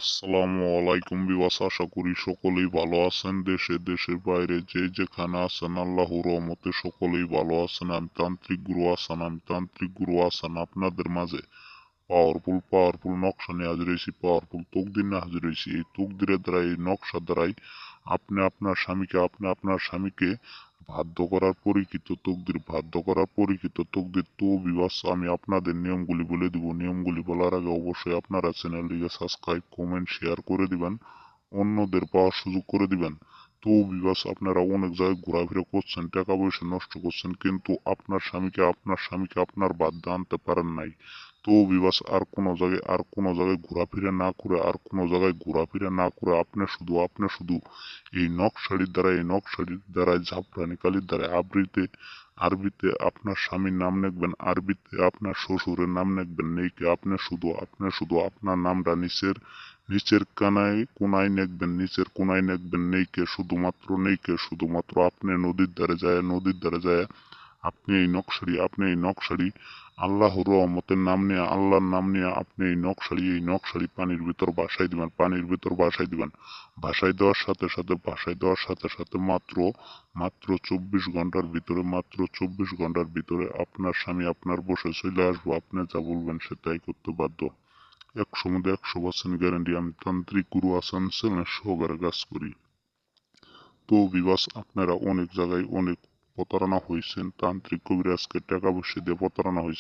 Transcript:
আসসালামু আলাইকুম বিওয়াস, আশা করি সকলেই ভালো আছেন। দেশে দেশের বাইরে যে যেখানে আছেন আল্লাহর রহমতে সকলেই ভালো আছেন। আমি তান্ত্রিক গুরু আসান আপনাদের মাঝে পাওয়ারফুল নকশা নিয়ে হাজির হয়েছি, পাওয়ারফুল তকদির নিয়ে হাজির হয়েছি। এই তকদিরের দ্বারাই, এই নকশার দ্বারাই আপনি আপনার স্বামীকে বাধ্য করার পরীক্ষিত তকদির। তো বিবাস, আমি আপনাদের নিয়মগুলি বলে দিব। নিয়মগুলি বলার আগে অবশ্যই আপনারা চ্যানেলটিকে সাবস্ক্রাইব, কমেন্ট, শেয়ার করে দিবেন, অন্যদের পাওয়ার সুযোগ করে দিবেন। তো বিবাস, আপনারা অনেক জায়গায় ঘোরাফেরা করছেন, টাকা পয়সা নষ্ট করছেন, কিন্তু আপনার স্বামীকে আপনার বাধ্য আনতে পারেন নাই। তো বিবাস, আর কোনো জায়গায় ঘোরাফেরা না করে আপনি শুধু এই নকশাড়ির দ্বারাই জাফরানি কালির দ্বারা আরবিতে আপনার স্বামীর নাম লিখবেন, আরবিতে আপনার শ্বশুরের নাম লিখবেন। নেইকে আপনি শুধু আপনার নামটা নিচের কোনায় লিখবেন। নেইকে শুধুমাত্র আপনি নদীর ধারে যায় আপনি এই নকশাড়ি আল্লাহর রহমতের আল্লাহর নাম নিয়ে আপনি এই নকশাড়ি পানির ভিতর ভাসাই দিবেন। ভাসাই দেওয়ার সাথে সাথে মাত্র 24 ঘন্টার ভিতরে আপনার স্বামী আপনার বসে চলে আসবো। আপনি যা বলবেন সেটাই করতে বাধ্য। 100% গ্যারান্টি। আমি তান্ত্রিক গুরু আসান চ্যানেলের সহকারে কাজ করি। তো বিবাস, আপনারা অনেক জায়গায় অনেক প্রতারণা হয়েছেন, তান্ত্রিক কবিরাজকে টাকা পয়সা দিয়ে প্রতারণা হয়েছে।